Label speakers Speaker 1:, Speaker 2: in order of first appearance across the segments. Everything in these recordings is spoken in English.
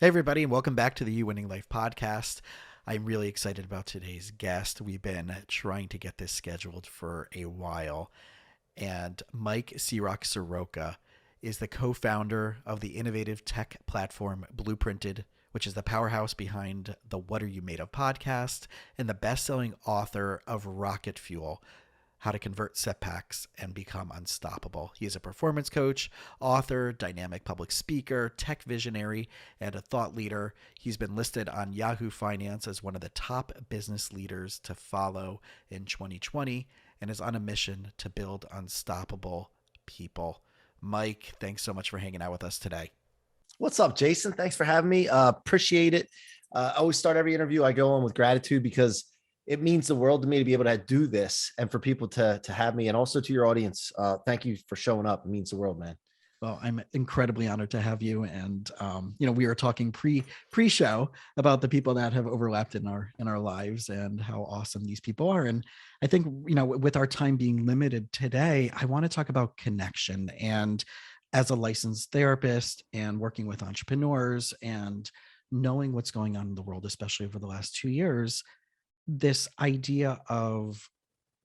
Speaker 1: Hey, everybody, and welcome back to the You Winning Life podcast. I'm really excited about today's guest. We've been trying to get this scheduled for a while, and Mike C-Roc Ciorroco is the co-founder of the innovative tech platform Blueprinted, which is the powerhouse behind the What Are You Made Of podcast, and the best-selling author of Rocket Fuel, How to Convert Setbacks and Become Unstoppable. He is a performance coach, author, dynamic public speaker, tech visionary, and a thought leader. He's been listed on Yahoo Finance as one of the top business leaders to follow in 2020 and is on a mission to build unstoppable people. Mike, thanks so much for hanging out with us today.
Speaker 2: What's up, Jason? Thanks for having me. Appreciate it. I always start every interview I go on with gratitude because it means the world to me to be able to do this and for people to have me, and also to your audience. Thank you for showing up. It means the world, man.
Speaker 1: Well, I'm incredibly honored to have you. And, we were talking pre-show about the people that have overlapped in our lives and how awesome these people are. And I think, with our time being limited today, I want to talk about connection. And as a licensed therapist and working with entrepreneurs and knowing what's going on in the world, especially over the last 2 years, this idea of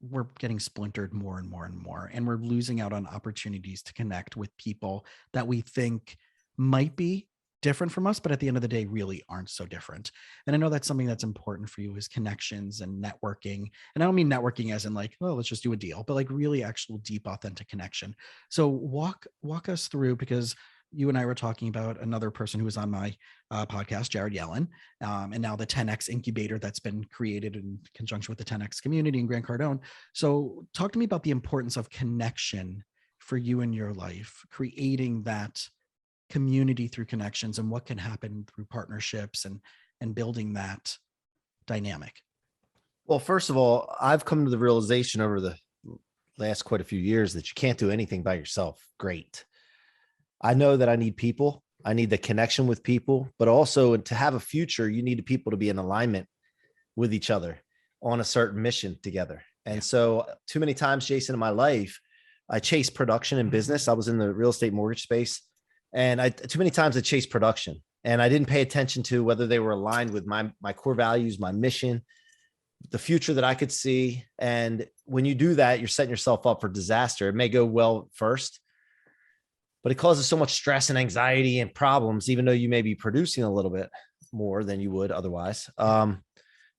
Speaker 1: we're getting splintered more and more and more, and we're losing out on opportunities to connect with people that we think might be different from us, but at the end of the day, really aren't so different. And I know that's something that's important for you is connections and networking. And I don't mean networking as in like, oh, let's just do a deal, but like really actual deep, authentic connection. So walk us through, because you and I were talking about another person who was on my podcast, Jared Yellen, and now the 10X incubator that's been created in conjunction with the 10X community in Grant Cardone. So talk to me about the importance of connection for you in your life, creating that community through connections and what can happen through partnerships and building that dynamic.
Speaker 2: Well, first of all, I've come to the realization over the last quite a few years that you can't do anything by yourself. Great. I know that I need people. I need the connection with people, but also to have a future, you need people to be in alignment with each other on a certain mission together. And so too many times, Jason, in my life, I chased production and business. I was in the real estate mortgage space, and too many times I chased production, and I didn't pay attention to whether they were aligned with my core values, my mission, the future that I could see. And when you do that, you're setting yourself up for disaster. It may go well first, but it causes so much stress and anxiety and problems, even though you may be producing a little bit more than you would otherwise. And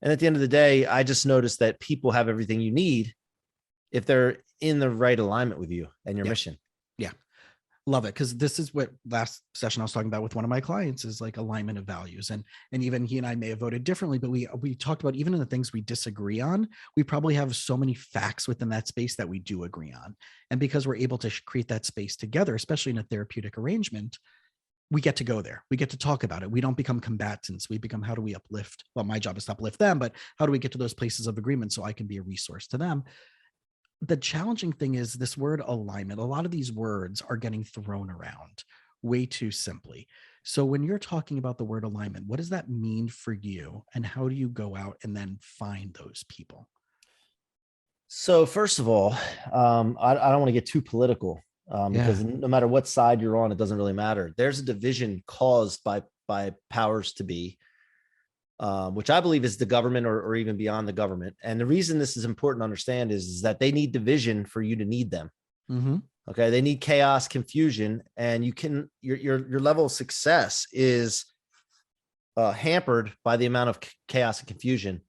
Speaker 2: at the end of the day, I just noticed that people have everything you need if they're in the right alignment with you and your mission.
Speaker 1: Yeah. Love it. Because this is what last session I was talking about with one of my clients is like alignment of values. And even he and I may have voted differently, but we talked about even in the things we disagree on, we probably have so many facts within that space that we do agree on. And because we're able to create that space together, especially in a therapeutic arrangement, we get to go there. We get to talk about it. We don't become combatants. We become, how do we uplift? Well, my job is to uplift them, but how do we get to those places of agreement so I can be a resource to them? The challenging thing is this word alignment. A lot of these words are getting thrown around way too simply. So when you're talking about the word alignment, what does that mean for you? And how do you go out and then find those people?
Speaker 2: So first of all, I don't want to get too political because no matter what side you're on, it doesn't really matter. There's a division caused by powers to be, which I believe is the government or even beyond the government. And the reason this is important to understand is that they need division for you to need them.
Speaker 1: Mm-hmm.
Speaker 2: Okay. They need chaos, confusion, and your level of success is hampered by the amount of chaos and confusion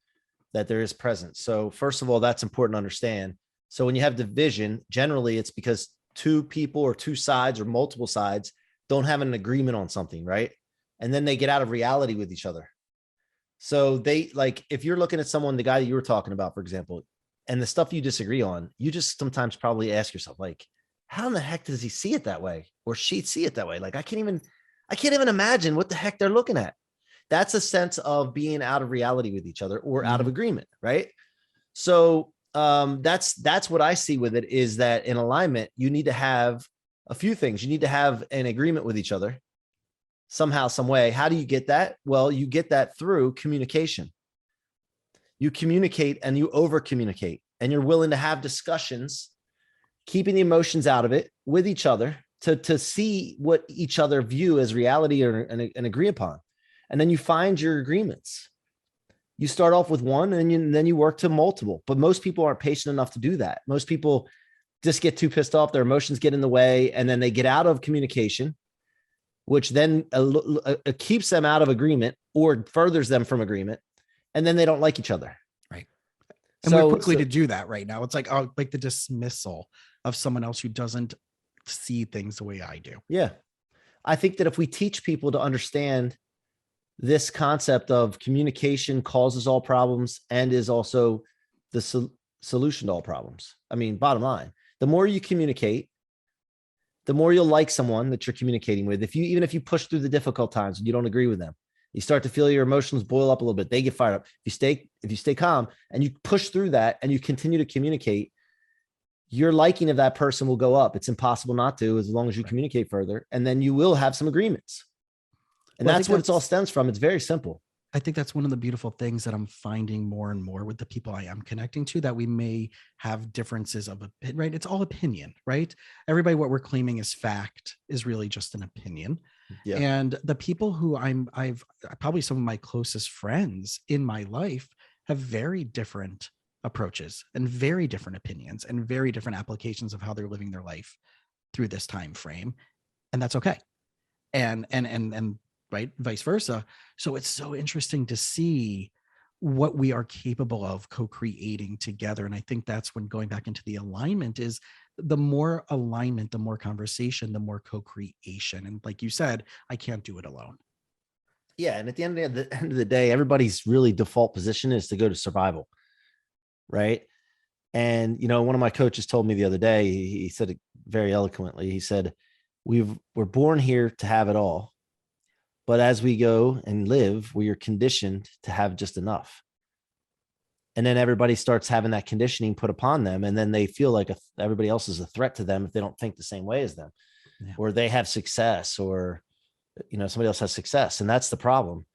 Speaker 2: that there is present. So first of all, that's important to understand. So when you have division, generally it's because two people or two sides or multiple sides don't have an agreement on something, right? And then they get out of reality with each other. So they, like, if you're looking at someone, the guy that you were talking about, for example, and the stuff you disagree on, you just sometimes probably ask yourself, like, how in the heck does he see it that way? Or she see it that way? Like, I can't even imagine what the heck they're looking at. That's a sense of being out of reality with each other or out of agreement, right? So that's what I see with it, is that in alignment, you need to have a few things. You need to have an agreement with each other somehow, some way. How do you get that? Well, you get that through communication. You communicate and you over communicate, and you're willing to have discussions, keeping the emotions out of it with each other to see what each other view as reality and agree upon. And then you find your agreements. You start off with one and then you work to multiple, but most people aren't patient enough to do that. Most people just get too pissed off. Their emotions get in the way, and then they get out of communication, which then keeps them out of agreement or furthers them from agreement. And then they don't like each other.
Speaker 1: Right. And we're quickly to do that right now. It's like, oh, like the dismissal of someone else who doesn't see things the way I do.
Speaker 2: Yeah. I think that if we teach people to understand this concept of communication causes all problems and is also the solution to all problems. I mean, bottom line, the more you communicate, the more you'll like someone that you're communicating with. Even if you push through the difficult times and you don't agree with them, you start to feel your emotions boil up a little bit. They get fired up. If you stay calm and you push through that and you continue to communicate, your liking of that person will go up. It's impossible not to, as long as you communicate further, and then you will have some agreements. And that's what it all stems from. It's very simple.
Speaker 1: I think that's one of the beautiful things that I'm finding more and more with the people I am connecting to, that we may have differences of opinion, right? It's all opinion, right? Everybody, what we're claiming is fact is really just an opinion. Yeah. And the people who I've probably some of my closest friends in my life have very different approaches and very different opinions and very different applications of how they're living their life through this time frame. And that's okay. And right, vice versa. So it's so interesting to see what we are capable of co-creating together. And I think that's when going back into the alignment is the more alignment, the more conversation, the more co-creation. And like you said, I can't do it alone.
Speaker 2: Yeah. And at the end of the day, everybody's really default position is to go to survival. Right. And, one of my coaches told me the other day, he said it very eloquently. He said, we're born here to have it all. But as we go and live, we are conditioned to have just enough. And then everybody starts having that conditioning put upon them. And then they feel like everybody else is a threat to them if they don't think the same way as them, or they have success, or, somebody else has success. And that's the problem.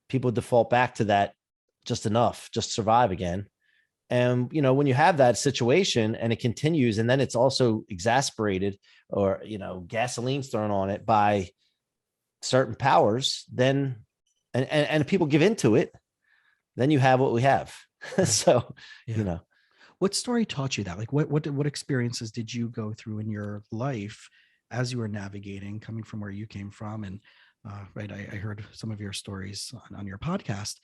Speaker 2: People default back to that just enough, just survive again. And, when you have that situation and it continues, and then it's also exasperated or, gasoline's thrown on it by certain powers, then, and people give into it, then you have what we have. So,
Speaker 1: what story taught you that? Like what experiences did you go through in your life as you were navigating, coming from where you came from? And right, I heard some of your stories on your podcast,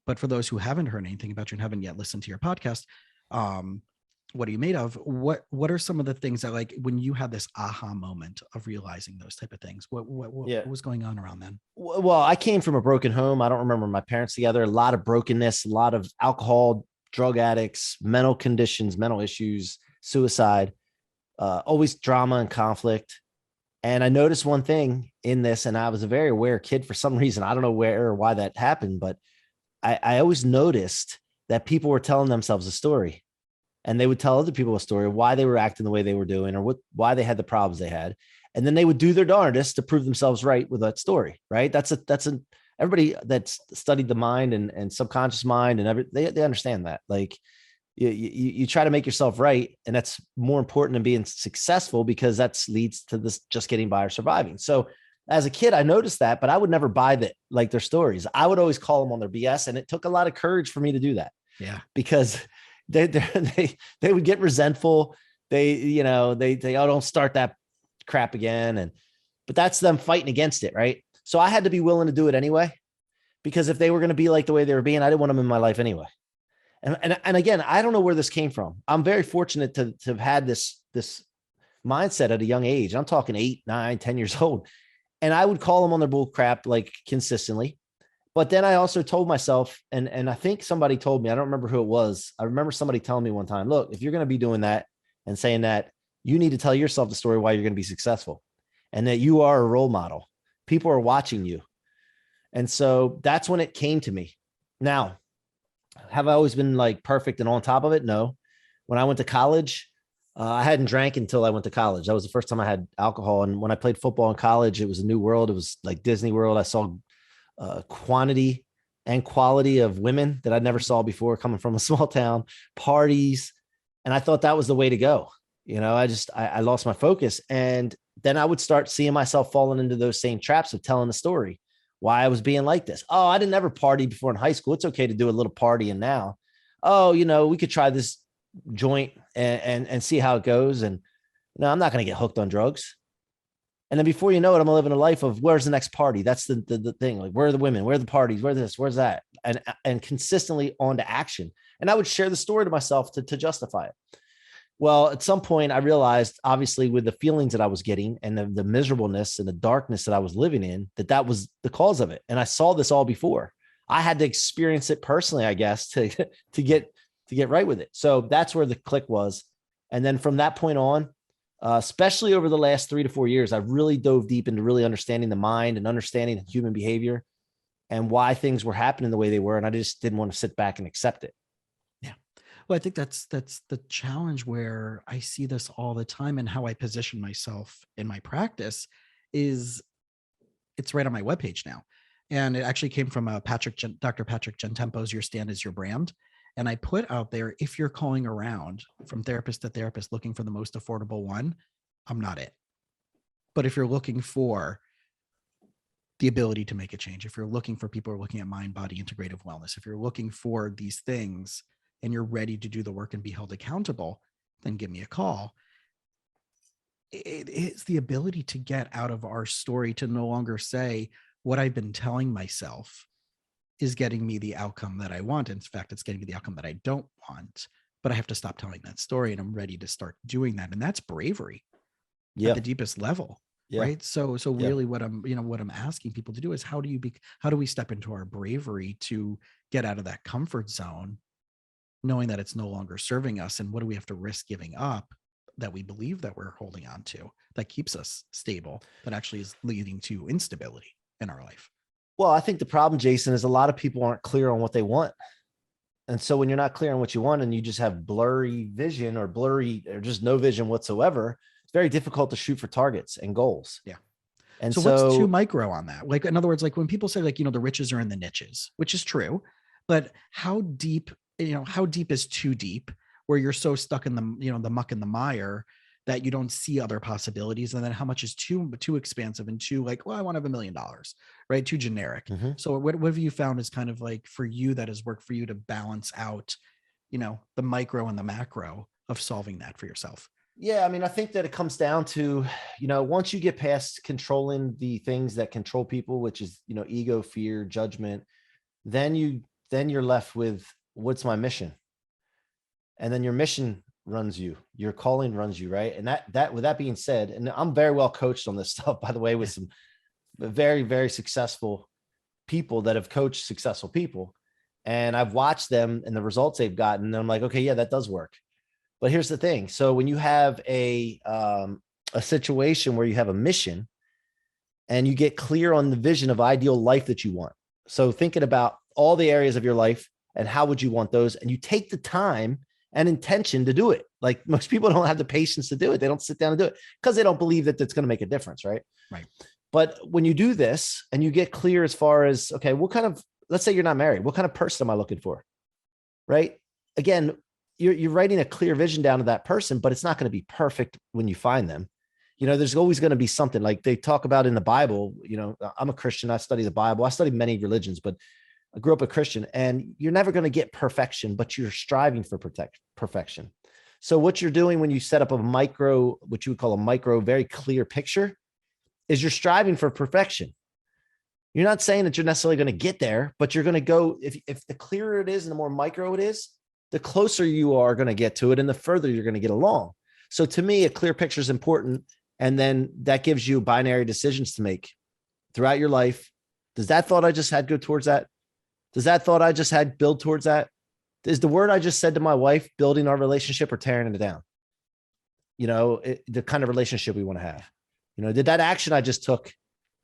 Speaker 1: but for those who haven't heard anything about you and haven't yet listened to your podcast, what are you made of? What are some of the things that, like, when you had this aha moment of realizing those type of things, what was going on around then?
Speaker 2: Well, I came from a broken home. I don't remember my parents together. A lot of brokenness, a lot of alcohol, drug addicts, mental conditions, mental issues, suicide, always drama and conflict. And I noticed one thing in this, and I was a very aware kid for some reason. I don't know where or why that happened, but I always noticed that people were telling themselves a story. And they would tell other people a story of why they were acting the way they were doing, or why they had the problems they had. And then they would do their darndest to prove themselves right with that story. Right. Everybody that's studied the mind and subconscious mind and they understand that. Like you try to make yourself right. And that's more important than being successful, because that leads to this just getting by or surviving. So as a kid, I noticed that, but I would never buy their stories. I would always call them on their BS. And it took a lot of courage for me to do that.
Speaker 1: Yeah.
Speaker 2: Because they would get resentful. They don't start that crap again. But that's them fighting against it. Right. So I had to be willing to do it anyway, because if they were going to be like the way they were being, I didn't want them in my life anyway. And again, I don't know where this came from. I'm very fortunate to have had this mindset at a young age. I'm talking 8, 9, 10 years old. And I would call them on their bull crap, like, consistently. But then I also told myself, and I think somebody told me, I don't remember who it was. I remember somebody telling me one time, look, if you're going to be doing that and saying that, you need to tell yourself the story why you're going to be successful, and that you are a role model. People are watching you. And so that's when it came to me. Now, have I always been like perfect and on top of it? No. When I went to college, I hadn't drank until I went to college. That was the first time I had alcohol. And when I played football in college, it was a new world. It was like Disney World. I saw quantity and quality of women that I never saw before, coming from a small town, parties. And I thought that was the way to go. I lost my focus. And then I would start seeing myself falling into those same traps of telling the story. why I was being like this. Oh, I didn't ever party before in high school. It's okay to do a little partying now. Oh, we could try this joint and see how it goes. And no, I'm not going to get hooked on drugs. And then before you know it, I'm living a life of where's the next party? That's the thing. Like, where are the women? Where are the parties? Where this? Where's that? And consistently on to action. And I would share the story to myself to justify it. Well, at some point I realized, obviously, with the feelings that I was getting and the miserableness and the darkness that I was living in, that was the cause of it. And I saw this all before. I had to experience it personally, I guess, to get right with it. So that's where the click was. And then from that point on, especially over the last 3 to 4 years, I really dove deep into really understanding the mind and understanding human behavior and why things were happening the way they were. And I just didn't want to sit back and accept it.
Speaker 1: Yeah. Well, I think that's the challenge where I see this all the time, and how I position myself in my practice is it's right on my webpage now. And it actually came from Dr. Patrick Gentempo's Your Stand is Your Brand. And I put out there, if you're calling around from therapist to therapist looking for the most affordable one, I'm not it. But if you're looking for the ability to make a change, if you're looking for people who are looking at mind, body, integrative wellness, if you're looking for these things and you're ready to do the work and be held accountable, then give me a call. It is the ability to get out of our story, to no longer say what I've been telling myself is getting me the outcome that I want. In fact, it's getting me the outcome that I don't want, but I have to stop telling that story, and I'm ready to start doing that. And that's bravery at the deepest level.
Speaker 2: Yeah.
Speaker 1: Right. So really what I'm asking people to do is how do we step into our bravery to get out of that comfort zone, knowing that it's no longer serving us, and what do we have to risk giving up that we believe that we're holding on to that keeps us stable, but actually is leading to instability in our life.
Speaker 2: Well, I think the problem, Jason, is a lot of people aren't clear on what they want. And so when you're not clear on what you want and you just have blurry vision or just no vision whatsoever, it's very difficult to shoot for targets and goals.
Speaker 1: Yeah.
Speaker 2: And
Speaker 1: so what's too micro on that? Like, in other words, like when people say, like, the riches are in the niches, which is true, but how deep is too deep, where you're so stuck in the muck and the mire that you don't see other possibilities? And then how much is too expansive and too like, well, I want to have $1 million, right? Too generic.
Speaker 2: Mm-hmm.
Speaker 1: So what have you found is kind of like for you that has worked for you to balance out, the micro and the macro of solving that for yourself?
Speaker 2: Yeah. I mean, I think that it comes down to, once you get past controlling the things that control people, which is, ego, fear, judgment, then you're left with, what's my mission? And then your mission runs you, your calling runs you, right? And that with that being said, and I'm very well coached on this stuff, by the way, with some very, very successful people that have coached successful people. And I've watched them and the results they've gotten. And I'm like, okay, yeah, that does work. But here's the thing. So when you have a situation where you have a mission and you get clear on the vision of ideal life that you want. So thinking about all the areas of your life and how would you want those, and you take the time and intention to do it. Like, most people don't have the patience to do it. They don't sit down and do it because they don't believe that it's going to make a difference. Right.
Speaker 1: Right.
Speaker 2: But when you do this and you get clear as far as, okay, let's say you're not married. What kind of person am I looking for? Right. Again, you're writing a clear vision down to that person, but it's not going to be perfect when you find them. There's always going to be something like they talk about in the Bible. I'm a Christian. I study the Bible. I study many religions, but I grew up a Christian, and you're never going to get perfection, but you're striving for perfection. So what you're doing when you set up what you would call a micro, very clear picture, is you're striving for perfection. You're not saying that you're necessarily going to get there, but you're going to go, if the clearer it is and the more micro it is, the closer you are going to get to it and the further you're going to get along. So to me, a clear picture is important. And then that gives you binary decisions to make throughout your life. Does that thought I just had go towards that? Does that thought I just had build towards that? Is the word I just said to my wife building our relationship or tearing it down? The kind of relationship we want to have. Did that action I just took,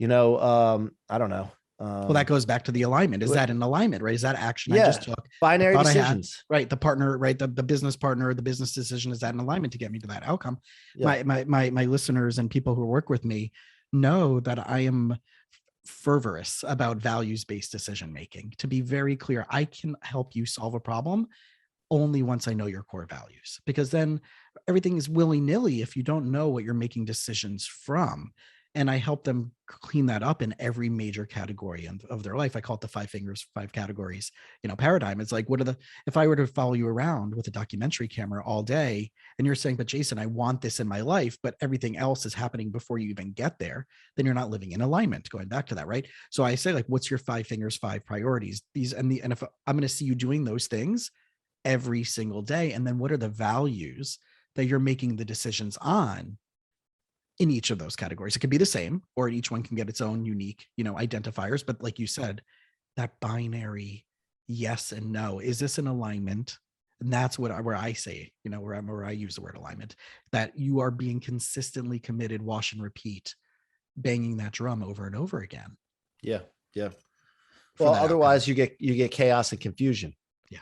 Speaker 2: I don't know.
Speaker 1: Well, that goes back to the alignment. Is that an alignment, right? Is that action I just took?
Speaker 2: Binary decisions.
Speaker 1: Right. The partner, right? The business partner, the business decision, is that an alignment to get me to that outcome? Yeah. My listeners and people who work with me know that I am fervorous about values-based decision-making. To be very clear, I can help you solve a problem only once I know your core values, because then everything is willy-nilly if you don't know what you're making decisions from. And I help them clean that up in every major category of their life. I call it the 5 fingers, 5 categories, paradigm. It's like, if I were to follow you around with a documentary camera all day and you're saying, but Jason, I want this in my life, but everything else is happening before you even get there, then you're not living in alignment, going back to that. Right. So I say, like, what's your 5 fingers, 5 priorities? And if I'm going to see you doing those things every single day, and then what are the values that you're making the decisions on in each of those categories? It could be the same, or each one can get its own unique, identifiers. But like you said, that binary yes and no, is this in alignment? And that's where I say, where I use the word alignment, that you are being consistently committed, wash and repeat, banging that drum over and over again.
Speaker 2: Yeah. Yeah. Well, otherwise outcome. you get chaos and confusion.
Speaker 1: Yeah.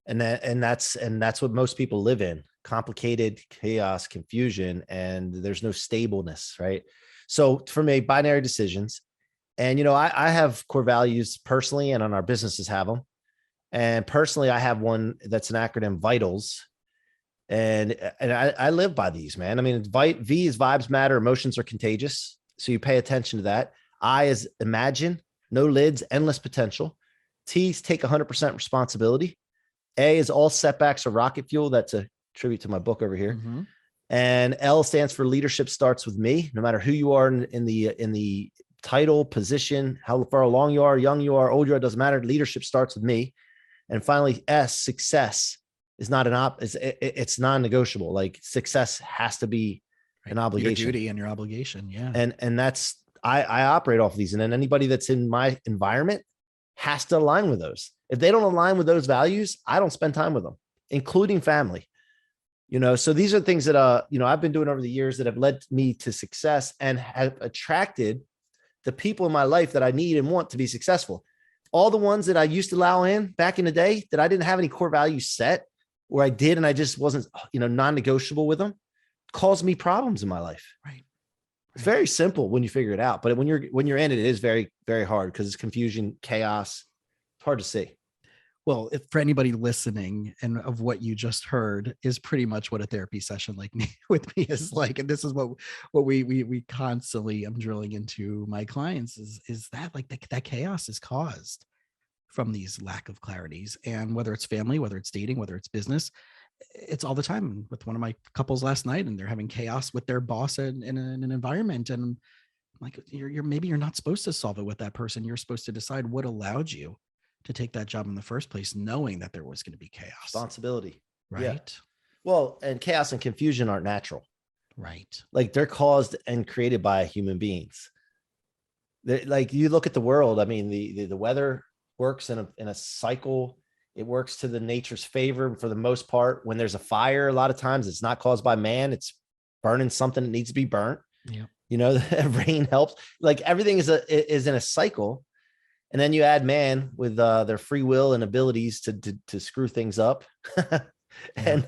Speaker 2: And that's what most people live in. Complicated chaos, confusion, and there's no stableness, right? So for me, binary decisions. And, I have core values personally, and on our businesses have them. And personally, I have one that's an acronym, VITALS. And I live by these, man. I mean, V is vibes matter, emotions are contagious. So you pay attention to that. I is imagine, no lids, endless potential. T is take 100% responsibility. A is all setbacks are rocket fuel. That's a tribute to my book over here.
Speaker 1: Mm-hmm.
Speaker 2: And L stands for leadership starts with me. No matter who you are in the title, position, how far along you are, young you are, old you are, doesn't matter. Leadership starts with me. And finally, S, success is not it's non-negotiable. Like success has to be an obligation.
Speaker 1: Your duty and your obligation. Yeah.
Speaker 2: And that's, I operate off of these. And then anybody that's in my environment has to align with those. If they don't align with those values, I don't spend time with them, including family. So these are things that, I've been doing over the years that have led me to success and have attracted the people in my life that I need and want to be successful. All the ones that I used to allow in back in the day that I didn't have any core values set, or I did, and I just wasn't, non-negotiable with them, caused me problems in my life.
Speaker 1: Right.
Speaker 2: It's very simple when you figure it out, but when you're in it, it is very, very hard because it's confusion, chaos. It's hard to see.
Speaker 1: Well, if for anybody listening, and of what you just heard is pretty much what a therapy session like me with me is like, and this is what we constantly am drilling into my clients is that like that chaos is caused from these lack of clarities. And whether it's family, whether it's dating, whether it's business, it's all the time. With one of my couples last night, and they're having chaos with their boss in an environment, and I'm like, maybe you're not supposed to solve it with that person. You're supposed to decide what allowed you to take that job in the first place, knowing that there was going to be chaos.
Speaker 2: Responsibility.
Speaker 1: Right.
Speaker 2: Yeah. Well, and chaos and confusion aren't natural.
Speaker 1: Right.
Speaker 2: Like they're caused and created by human beings. Like you look at the world. I mean, the weather works in a cycle. It works to the nature's favor for the most part. When there's a fire, a lot of times it's not caused by man. It's burning something that needs to be burnt.
Speaker 1: Yeah.
Speaker 2: Rain helps. Like everything is in a cycle. And then you add man with their free will and abilities to screw things up. and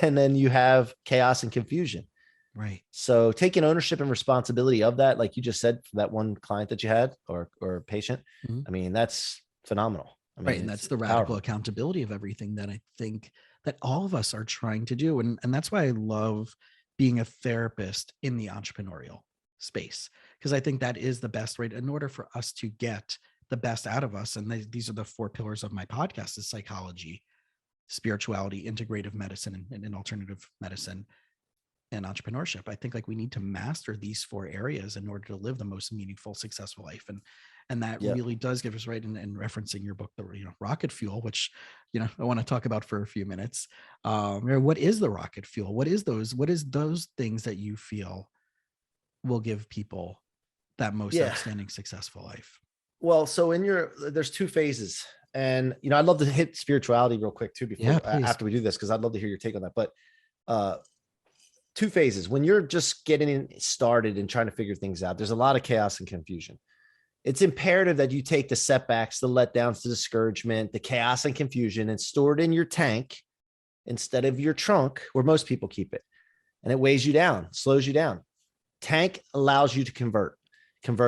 Speaker 2: then you have chaos and confusion.
Speaker 1: Right.
Speaker 2: So taking ownership and responsibility of that, like you just said, for that one client that you had or patient,
Speaker 1: Mm-hmm.
Speaker 2: I mean, that's phenomenal. I mean,
Speaker 1: right. And that's the radical accountability of everything that I think that all of us are trying to do. And that's why I love being a therapist in the entrepreneurial space, because I think that is the best way in order for us to get the best out of us. And these are the 4 pillars of my podcast: is psychology, spirituality, integrative medicine, and alternative medicine, and entrepreneurship. I think like we need to master these 4 areas in order to live the most meaningful, successful life. And that really does give us, right, in referencing your book, the rocket fuel, which I want to talk about for a few minutes. What is the rocket fuel? What is those things that you feel will give people that most outstanding, successful life?
Speaker 2: Well, so there's 2 phases, and I'd love to hit spirituality real quick too before after we do this, because I'd love to hear your take on that. But 2 phases. When you're just getting started and trying to figure things out, there's a lot of chaos and confusion. It's imperative that you take the setbacks, the letdowns, the discouragement, the chaos and confusion, and store it in your tank instead of your trunk where most people keep it. And it weighs you down, slows you down. Tank allows you to convert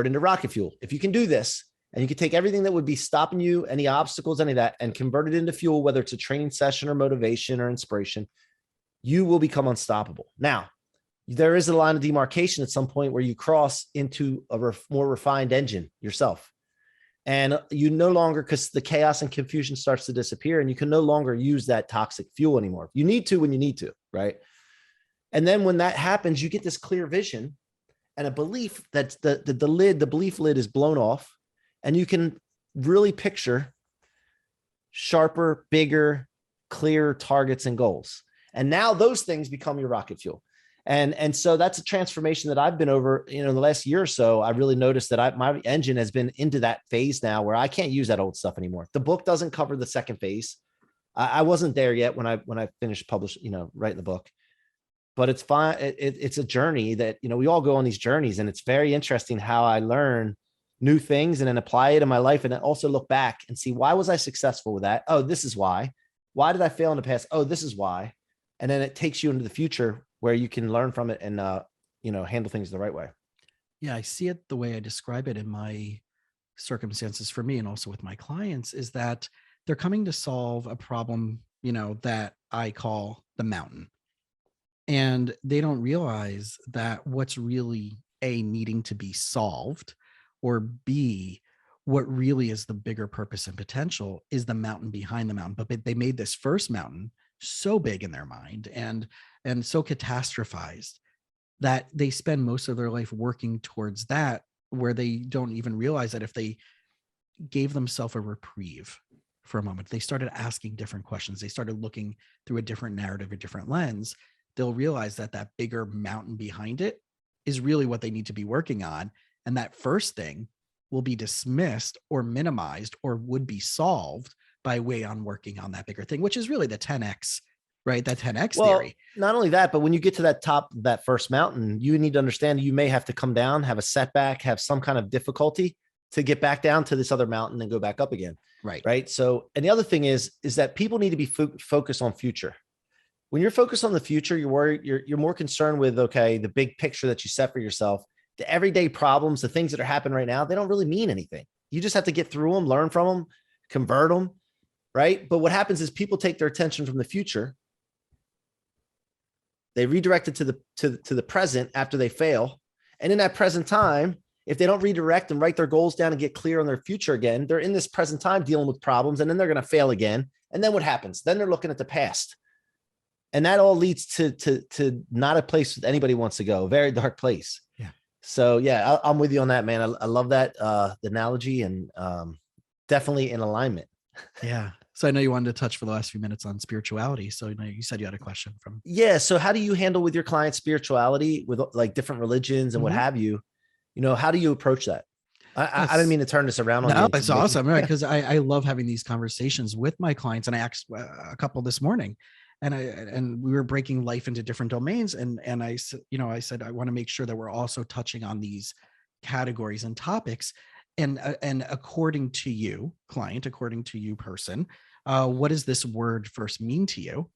Speaker 2: into rocket fuel. If you can do this, and you can take everything that would be stopping you, any obstacles, any of that, and convert it into fuel, whether it's a training session or motivation or inspiration, you will become unstoppable. Now, there is a line of demarcation at some point where you cross into a more refined engine yourself. And you no longer, because the chaos and confusion starts to disappear, and you can no longer use that toxic fuel anymore. You need to when you need to, right? And then when that happens, you get this clear vision and a belief that the belief lid is blown off, and you can really picture sharper, bigger, clearer targets and goals. And now those things become your rocket fuel. And so that's a transformation that I've been over, in the last year or so. I really noticed that my engine has been into that phase now where I can't use that old stuff anymore. The book doesn't cover the second phase. I wasn't there yet when I finished writing the book, but it's fine. It's a journey that, we all go on these journeys, and it's very interesting how I learn new things and then apply it in my life. And then also look back and see, why was I successful with that? Oh, this is why. Why did I fail in the past? Oh, this is why. And then it takes you into the future where you can learn from it and, handle things the right way.
Speaker 1: Yeah, I see it the way I describe it in my circumstances for me and also with my clients, is that they're coming to solve a problem, that I call the mountain. And they don't realize that what's really A, needing to be solved, or B, what really is the bigger purpose and potential is the mountain behind the mountain. But they made this first mountain so big in their mind and so catastrophized that they spend most of their life working towards that, where they don't even realize that if they gave themselves a reprieve for a moment, they started asking different questions, they started looking through a different narrative, a different lens, they'll realize that that bigger mountain behind it is really what they need to be working on. And that first thing will be dismissed or minimized or would be solved by way on working on that bigger thing, which is really the 10X, right? That 10X theory.
Speaker 2: Not only that, but when you get to that top, that first mountain, you need to understand you may have to come down, have a setback, have some kind of difficulty to get back down to this other mountain and go back up again.
Speaker 1: Right.
Speaker 2: Right. So, and the other thing is that people need to be focused on future. When you're focused on the future, you're worried, you're more concerned with, okay, the big picture that you set for yourself. The everyday problems, the things that are happening right now, they don't really mean anything. You just have to get through them, learn from them, convert them. Right. But what happens is people take their attention from the future. They redirect it to the present after they fail. And in that present time, if they don't redirect and write their goals down and get clear on their future again, they're in this present time dealing with problems, and then they're going to fail again. And then what happens? Then they're looking at the past. And that all leads to not a place that anybody wants to go, a very dark place.
Speaker 1: Yeah.
Speaker 2: So yeah, I'm with you on that, man. I love that the analogy, and definitely in alignment.
Speaker 1: Yeah. So I know you wanted to touch for the last few minutes on spirituality. So you said you had a question from.
Speaker 2: Yeah. So how do you handle with your clients spirituality with like different religions and what have you? How do you approach that? I didn't mean to turn this around on you.
Speaker 1: No, it's awesome. Right. Because I love having these conversations with my clients, and I asked a couple this morning, and we were breaking life into different domains. And I said, I want to make sure that we're also touching on these categories and topics. And according to you, client, according to you, person, what does this word first mean to you?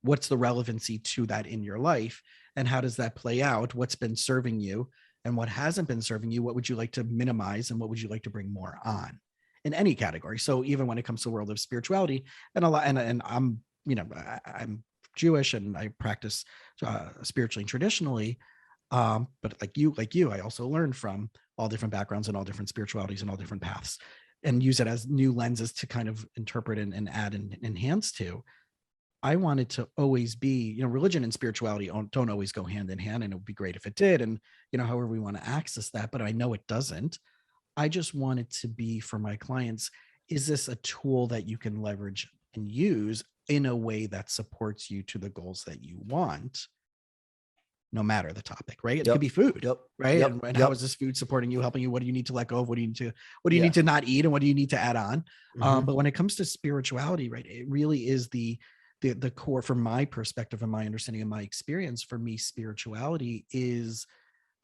Speaker 1: What's the relevancy to that in your life? And how does that play out? What's been serving you and what hasn't been serving you? What would you like to minimize and what would you like to bring more on in any category? So even when it comes to the world of spirituality, and I'm, I'm Jewish and I practice spiritually and traditionally. But like you, I also learned from all different backgrounds and all different spiritualities and all different paths, and use it as new lenses to kind of interpret and add and enhance to. I wanted to always be, religion and spirituality don't always go hand in hand, and it would be great if it did. And, however we want to access that, but I know it doesn't. I just wanted to be, for my clients, is this a tool that you can leverage and use in a way that supports you to the goals that you want, no matter the topic, right? It could be food, right? And how is this food supporting you, helping you? What do you need to let go of? What do you need to not eat? And what do you need to add on? But when it comes to spirituality, right, it really is the core, from my perspective and my understanding and my experience. For me, spirituality is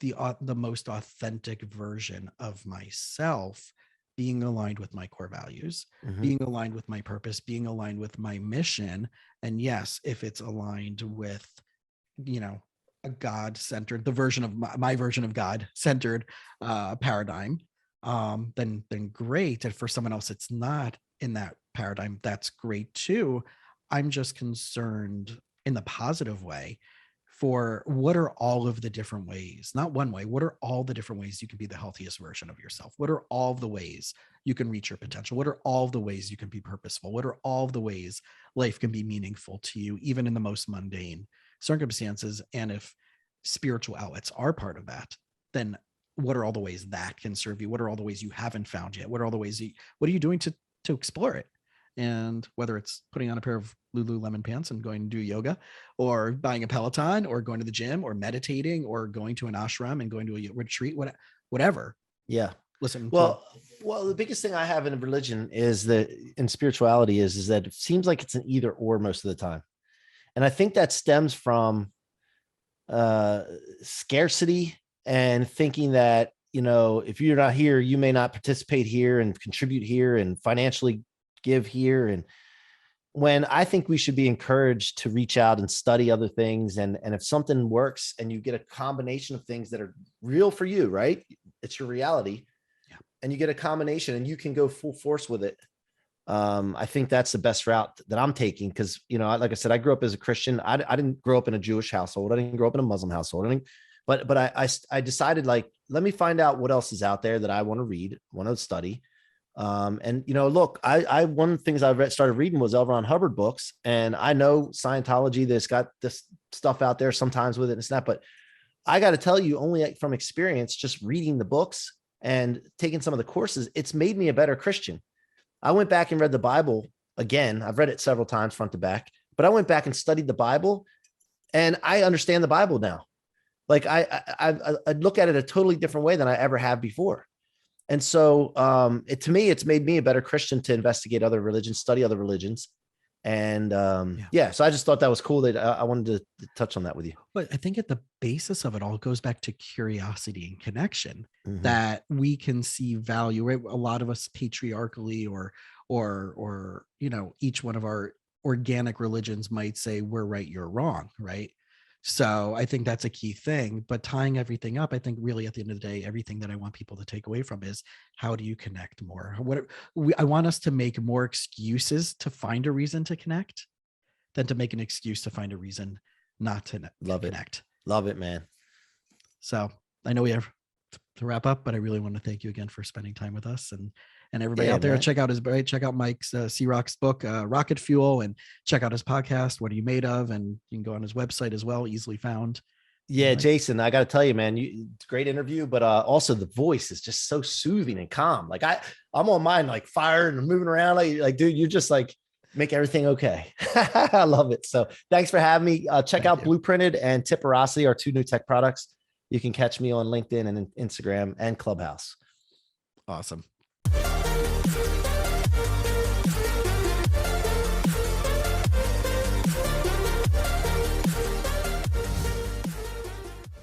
Speaker 1: the most authentic version of myself, being aligned with my core values, being aligned with my purpose, being aligned with my mission. And yes, if it's aligned with, a God-centered, the version of my version of God-centered paradigm, then great. And for someone else, it's not in that paradigm, that's great too. I'm just concerned in the positive way for what are all of the different ways, not one way, what are all the different ways you can be the healthiest version of yourself? What are all the ways you can reach your potential? What are all the ways you can be purposeful? What are all the ways life can be meaningful to you, even in the most mundane circumstances? And if spiritual outlets are part of that, then what are all the ways that can serve you? What are all the ways you haven't found yet? What are all the ways what are you doing to explore it? And whether it's putting on a pair of Lululemon pants and going to do yoga, or buying a Peloton, or going to the gym, or meditating, or going to an ashram and going to a retreat, whatever.
Speaker 2: Yeah.
Speaker 1: Listen.
Speaker 2: Well, the biggest thing I have in religion is that in spirituality is that it seems like it's an either or most of the time. And I think that stems from scarcity and thinking that, if you're not here, you may not participate here and contribute here and financially give here. And when I think we should be encouraged to reach out and study other things. And if something works and you get a combination of things that are real for you, right? It's your reality. Yeah. And you get a combination and you can go full force with it. I think that's the best route that I'm taking. Cause like I said, I grew up as a Christian. I didn't grow up in a Jewish household. I didn't grow up in a Muslim household. But I decided, like, let me find out what else is out there that I want to read, want to study. Look, one of the things I started reading was L. Ron Hubbard books, and I know Scientology that's got this stuff out there sometimes with it and it's not, but I got to tell you, only from experience, just reading the books and taking some of the courses, it's made me a better Christian. I went back and read the Bible again. I've read it several times front to back, but I went back and studied the Bible and I understand the Bible now. Like I look at it a totally different way than I ever have before. And so to me, it's made me a better Christian to investigate other religions, study other religions. And so I just thought that was cool that I wanted to touch on that with you.
Speaker 1: But I think at the basis of it all goes back to curiosity and connection, that we can see value, right? A lot of us patriarchally or each one of our organic religions might say we're right, you're wrong, right? So I think that's a key thing, but tying everything up, I think really at the end of the day, everything that I want people to take away from is, how do you connect more? I want us to make more excuses to find a reason to connect than to make an excuse to find a reason not to connect.
Speaker 2: Love it, man.
Speaker 1: So I know we have to wrap up, but I really want to thank you again for spending time with us, and everybody out there, man. Check out Mike's C-Roc's book, Rocket Fuel, and check out his podcast, What Are You Made Of? And you can go on his website as well, easily found.
Speaker 2: Yeah, Jason, I got to tell you, man, it's a great interview, but also the voice is just so soothing and calm. Like I'm on mine, like fire and moving around. Like, dude, you just like make everything okay. I love it. So thanks for having me. Check out Blueprinted and Tipperosity, our two new tech products. You can catch me on LinkedIn and Instagram and Clubhouse.
Speaker 1: Awesome.